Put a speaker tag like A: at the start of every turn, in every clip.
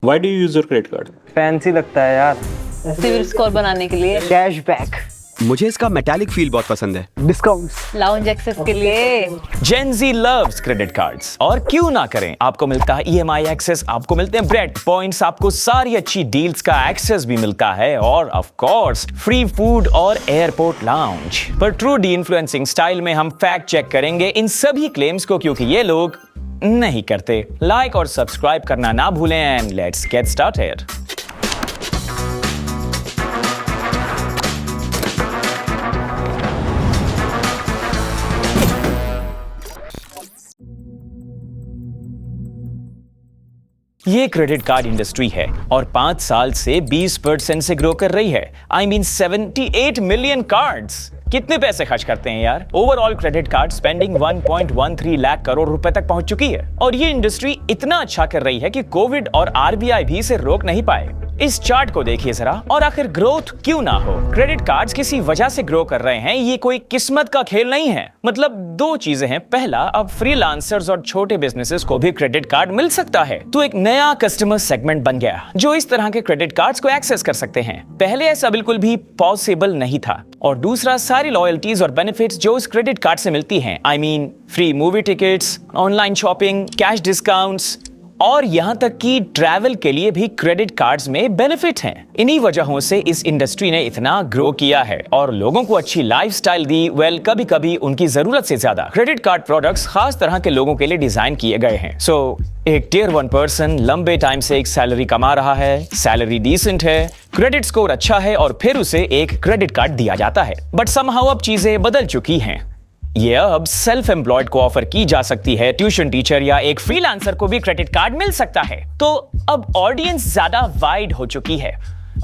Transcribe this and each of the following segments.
A: Why do you use your credit card?
B: Fancy लगता है यार।
C: सिविल स्कोर बनाने के लिए,
B: कैशबैक,
D: मुझे इसका मेटालिक फील बहुत पसंद है।
B: डिस्काउंट्स,
C: लाउंज एक्सेस के लिए।
E: Gen Z loves credit cards और क्यों ना करें। आपको मिलता है EMI एक्सेस, आपको मिलते हैं ब्रेड पॉइंट्स, आपको सारी अच्छी डील्स का एक्सेस भी मिलता है और ऑफ कोर्स फ्री फूड और एयरपोर्ट लाउंज। पर ट्रू डी इन्फ्लुएंसिंग स्टाइल में हम फैक्ट चेक करेंगे इन सभी क्लेम्स को, क्योंकि ये लोग नहीं करते। लाइक और सब्सक्राइब करना ना भूलें एंड लेट्स गेट स्टार्टेड। ये क्रेडिट कार्ड इंडस्ट्री है और 5 साल से 20% से ग्रो कर रही है। I mean 78 million cards. कितने पैसे खर्च करते हैं यार? Overall credit card spending 1.13 lakh crore रुपए तक पहुंच चुकी है और ये इंडस्ट्री इतना अच्छा कर रही है कि कोविड और RBI भी इसे रोक नहीं पाए। इस चार्ट को देखिए जरा, और आखिर ग्रोथ क्यों ना हो? क्रेडिट कार्ड्स किसी वजह से ग्रो कर रहे हैं, ये कोई किस्मत का खेल नहीं है। मतलब 2 चीजें हैं। पहला, अब फ्रीलांसर्स और छोटे बिजनेसेस को भी क्रेडिट कार्ड मिल सकता है, तो एक नया कस्टमर सेगमेंट बन गया जो इस तरह के क्रेडिट कार्ड्स को एक्सेस कर सकते हैं। पहले ऐसा बिल्कुल भी पॉसिबल नहीं था। और दूसरा, सारी लॉयल्टीज और बेनिफिट्स जो उस क्रेडिट कार्ड से मिलती हैं, I mean free movie tickets, online shopping, cash discounts और यहाँ तक कि ट्रैवल के लिए भी क्रेडिट कार्ड्स में बेनिफिट हैं। इन्हीं वजहों से इस इंडस्ट्री ने इतना ग्रो किया है और लोगों को अच्छी लाइफस्टाइल दी। कभी कभी उनकी जरूरत से ज्यादा क्रेडिट कार्ड प्रोडक्ट्स खास तरह के लोगों के लिए डिजाइन किए गए हैं। एक टियर 1 पर्सन लंबे टाइम से एक सैलरी कमा रहा है, सैलरी डिसेंट है, क्रेडिट स्कोर अच्छा है और फिर उसे एक क्रेडिट कार्ड दिया जाता है। बट समहाउ अब चीजें बदल चुकी हैं। ये अब सेल्फ एम्प्लॉयड को ऑफर की जा सकती है, ट्यूशन टीचर या एक फ्रीलांसर को भी क्रेडिट कार्ड मिल सकता है। तो अब ऑडियंस ज्यादा वाइड हो चुकी है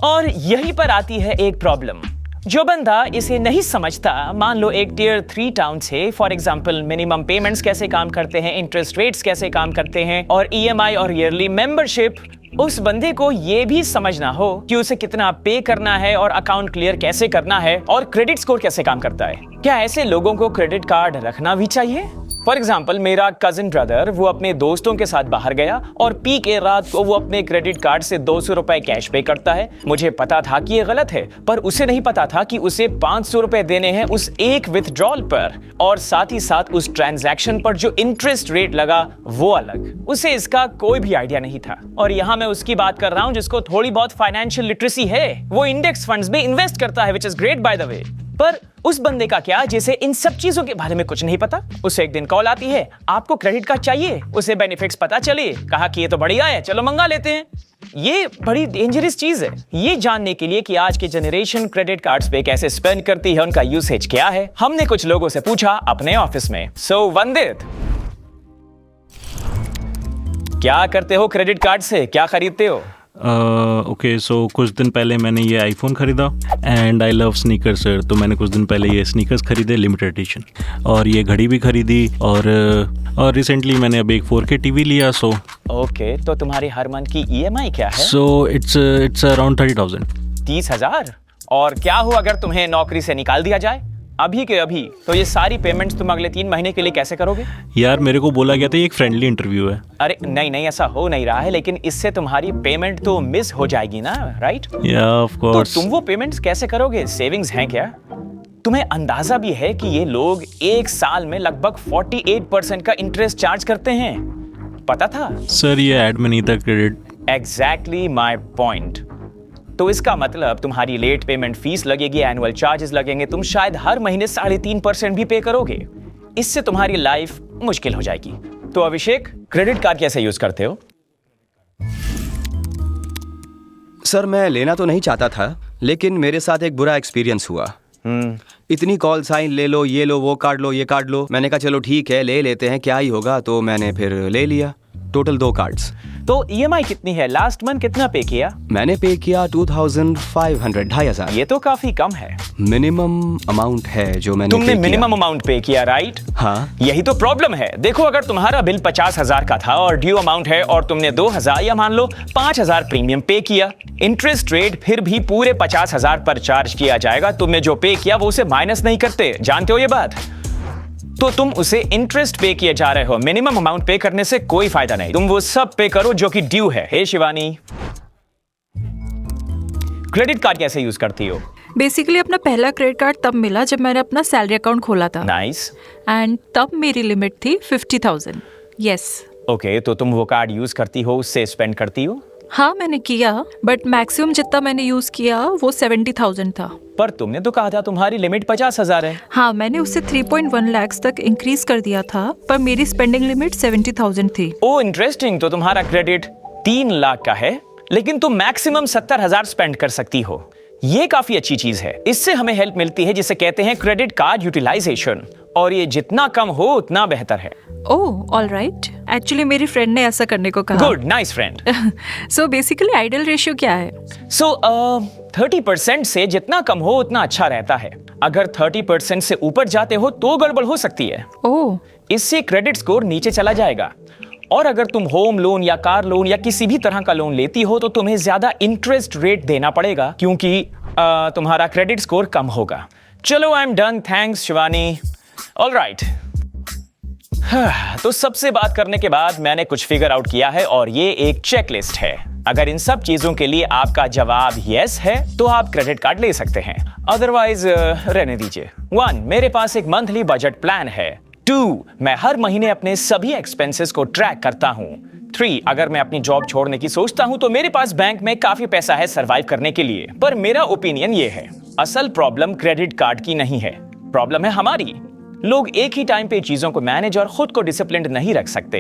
E: और यहीं पर आती है एक प्रॉब्लम। जो बंदा इसे नहीं समझता, मान लो एक टियर 3 टाउन से, फॉर एग्जांपल मिनिमम पेमेंट्स कैसे काम करते हैं, इंटरेस्ट रेट्स कैसे काम करते हैं और EMI और ईयरली मेंबरशिप, उस बंदे को ये भी समझना हो कि उसे कितना पे करना है और अकाउंट क्लियर कैसे करना है और क्रेडिट स्कोर कैसे काम करता है। क्या ऐसे लोगों को क्रेडिट कार्ड रखना भी चाहिए? फॉर एग्जाम्पल मेरा कजिन ब्रदर, वो अपने दोस्तों के साथ बाहर गया और पी के रात को वो अपने क्रेडिट कार्ड से 200 रुपए कैश पे करता है। मुझे पता था कि ये गलत है, पर उसे नहीं पता था कि उसे 500 रुपए देने हैं उस एक विथड्रॉल पर, और साथ ही साथ उस ट्रांजैक्शन पर जो इंटरेस्ट रेट लगा वो अलग। उसे इसका कोई भी आइडिया नहीं था। और यहाँ मैं उसकी बात कर रहा हूँ जिसको थोड़ी बहुत फाइनेंशियल लिटरेसी है। वो इंडेक्स फंड्स में इन्वेस्ट करता है, which is great by the way. पर उस बंदे का क्या जिसे इन सब चीजों के बारे में कुछ नहीं पता? उसे एक दिन कॉल आती है, आपको क्रेडिट कार्ड चाहिए? उसे बेनिफिट्स पता चले, कहा कि ये तो बढ़िया है, चलो मंगा लेते हैं। ये बड़ी डेंजरस चीज है। ये जानने के लिए कि आज की जनरेशन क्रेडिट कार्ड्स पे कैसे स्पेंड करती है, उनका यूसेज क्या है, हमने कुछ लोगों से पूछा अपने ऑफिस में। वंदित, क्या करते हो क्रेडिट कार्ड से? क्या खरीदते हो?
A: ओके, सो कुछ दिन पहले मैंने ये आईफोन खरीदा and I love sneakers sir, तो मैंने कुछ दिन पहले ये स्नीकर्स खरीदे लिमिटेड एडिशन, और ये घड़ी भी खरीदी, और रिसेंटली मैंने अब एक 4K टीवी लिया।
E: ओके, तो तुम्हारी हर मंथ की EMI क्या है?
A: So it's around 30,000।
E: 30,000? और क्या हो अगर तुम्हें नौकरी से निकाल दिया जाए अभी के अभी? तो ये सारी पेमेंट्स तुम अगले 3 महीने के लिए कैसे करोगे?
A: यार मेरे को बोला गया था ये एक फ्रेंडली इंटरव्यू है।
E: अरे नहीं, ऐसा हो नहीं रहा है, लेकिन इससे तुम्हारी पेमेंट तो मिस हो जाएगी ना, राइट?
A: या ऑफ कोर्स।
E: तो तुम वो पेमेंट्स कैसे करोगे? सेविंग्स हैं क्या? तुम्हें अंदाजा भी है कि ये लोग एक साल में लगभग 48% का इंटरेस्ट चार्ज करते हैं? पता था?
A: सर ये ऐड में नहीं था क्रेडिट।
E: Exactly my point. तो इसका मतलब तुम्हारी लेट पेमेंट फीस लगेगी, एनुअल चार्जेस लगेंगे, तुम शायद हर महीने 3.5% भी पे करोगे। इससे तुम्हारी लाइफ मुश्किल हो जाएगी। तो अभिषेक, क्रेडिट कार्ड कैसे यूज करते हो?
D: सर मैं लेना तो नहीं चाहता था, लेकिन मेरे साथ एक बुरा एक्सपीरियंस हुआ। इतनी कॉल साइन, ले लो, ये लो, वो कार्ड लो, ये कार्ड लो। मैंने कहा चलो ठीक है, ले लेते हैं, क्या ही होगा। तो मैंने फिर ले लिया। Total 2 cards.
E: तो EMI कितनी है? लास्ट मंथ कितना पे किया?
D: मैंने पे किया 2,500, 2,500।
E: ये तो काफी कम है।
D: मिनिमम अमाउंट है जो मैंने
E: तुमने
D: पे
E: मिनिमम अमाउंट पे किया, राइट?
D: हाँ।
E: यही तो प्रॉब्लम है। देखो, अगर तुम्हारा बिल 50,000 का था और ड्यू अमाउंट है और तुमने 2,000 या मान लो 5,000 प्रीमियम पे किया, इंटरेस्ट रेट फिर भी पूरे 50,000 पर चार्ज किया जाएगा। तुमने जो पे किया वो उसे माइनस नहीं करते, जानते हो ये बात? तो तुम उसे इंटरेस्ट पे किए जा रहे हो। मिनिमम अमाउंट पे करने से कोई फायदा नहीं, तुम वो सब पे करो जो कि ड्यू है। हे शिवानी, क्रेडिट कार्ड कैसे यूज करती हो?
B: बेसिकली अपना पहला क्रेडिट कार्ड तब मिला जब मैंने अपना सैलरी अकाउंट खोला था
E: नाइस।
B: एंड तब मेरी लिमिट थी 50,000। यस।
E: ओके, तो तुम वो कार्ड यूज करती हो, उससे स्पेंड करती हो?
B: हाँ मैंने किया, बट मैक्सिमम जितना मैंने यूज किया वो 70,000 था।
E: पर तुमने तो कहा था तुम्हारी लिमिट 50,000 है।
B: हाँ मैंने उससे 3.1 लाख तक इंक्रीज कर दिया था, पर मेरी स्पेंडिंग लिमिट 70,000 थी।
E: ओ इंटरेस्टिंग, तो तुम्हारा क्रेडिट 3 लाख का है, लेकिन तुम मैक्सिमम 70,000 स्पेंड कर सकती हो। ये काफी अच्छी चीज है, इससे हमें हेल्प मिलती है जिसे कहते हैं क्रेडिट कार्ड यूटिलाइजेशन, और ये जितना कम हो उतना बेहतर है।
B: ओह ऑल राइट, एक्चुअली मेरी फ्रेंड ने ऐसा करने को कहा।
E: Good, nice friend.
B: So basically ideal ratio क्या है?
E: सो 30% से जितना कम हो उतना अच्छा रहता है। अगर 30% से ऊपर जाते हो तो गड़बड़ हो सकती है।
B: ओह
E: इससे क्रेडिट स्कोर नीचे चला जाएगा, और अगर तुम होम लोन या कार लोन या किसी भी तरह का लोन लेती हो तो तुम्हें ज्यादा इंटरेस्ट रेट देना पड़ेगा, क्योंकि तुम्हारा क्रेडिट स्कोर कम होगा। चलो I am done, thanks Shivani. Alright, तो सबसे बात करने के बाद मैंने कुछ फिगर आउट किया है, और ये एक चेकलिस्ट है। अगर इन सब चीजों के लिए आपका जवाब यस है तो आप क्रेडिट कार्ड ले सकते हैं, अदरवाइज रहने दीजिए। 1, मेरे पास एक मंथली बजट प्लान है। 2, मैं हर महीने अपने सभी एक्सपेंसेस को ट्रैक करता हूँ। 3, अगर मैं अपनी जॉब छोड़ने की सोचता हूँ तो मेरे पास बैंक में काफी पैसा है सरवाइव करने के लिए। पर मेरा ओपिनियन ये है, असल प्रॉब्लम क्रेडिट कार्ड की नहीं है, प्रॉब्लम है हमारी। लोग एक ही टाइम पे चीजों को मैनेज और खुद को डिसिप्लिन्ड नहीं रख सकते।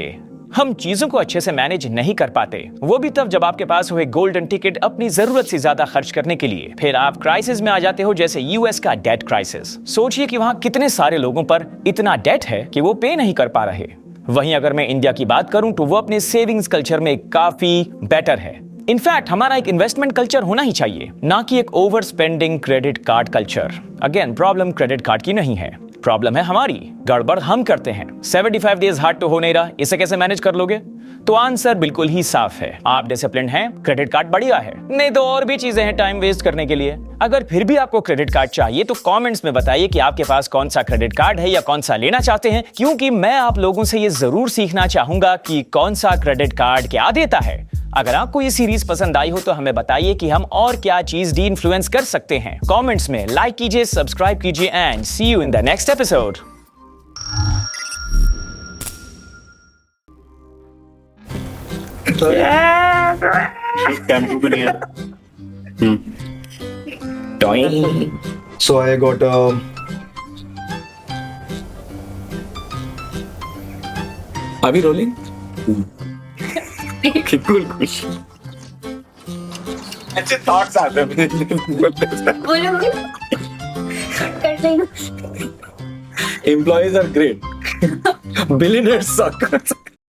E: हम चीजों को अच्छे से मैनेज नहीं कर पाते, वो भी तब जब आपके पास हो एक गोल्डन टिकट अपनी जरूरत से ज्यादा खर्च करने के लिए। फिर आप क्राइसिस में आ जाते हो, जैसे यूएस का डेट क्राइसिस। सोचिए कि वहां कितने सारे लोगों पर इतना डेट है कि वो पे नहीं कर पा रहे। वहीं अगर मैं इंडिया की बात करूं तो वो अपने सेविंग्स कल्चर में काफी बेटर है। इनफैक्ट हमारा एक इन्वेस्टमेंट कल्चर होना ही चाहिए, ना कि एक over spending credit card culture. Again, problem credit card की नहीं है, प्रॉब्लम है हमारी। गड़बड़ हम करते हैं। 75 डेज हार्ड तो हो नहीं रहा, इसे कैसे मैनेज कर लोगे? तो आंसर बिल्कुल ही साफ है, आप डिसिप्लिन हैं, क्रेडिट कार्ड बढ़िया है। नहीं तो और भी चीजें हैं टाइम वेस्ट करने के लिए। अगर फिर भी आपको क्रेडिट कार्ड चाहिए तो कमेंट्स में बताइए कि आपके पास कौन सा क्रेडिट कार्ड है या कौन सा लेना चाहते हैं, क्योंकि मैं आप लोगों से ये जरूर सीखना चाहूंगा कि कौन सा क्रेडिट कार्ड क्या देता है। अगर आपको ये सीरीज पसंद आई हो तो हमें बताइए कि हम और क्या चीज डी इन्फ्लुएंस कर सकते हैं। कमेंट्स में लाइक कीजिए, सब्सक्राइब कीजिए, and see you in the next episode.
F: So I got
G: Are we rolling? Okay, cool. अच्छे thoughts आते हैं Employees are great. Billionaires suck.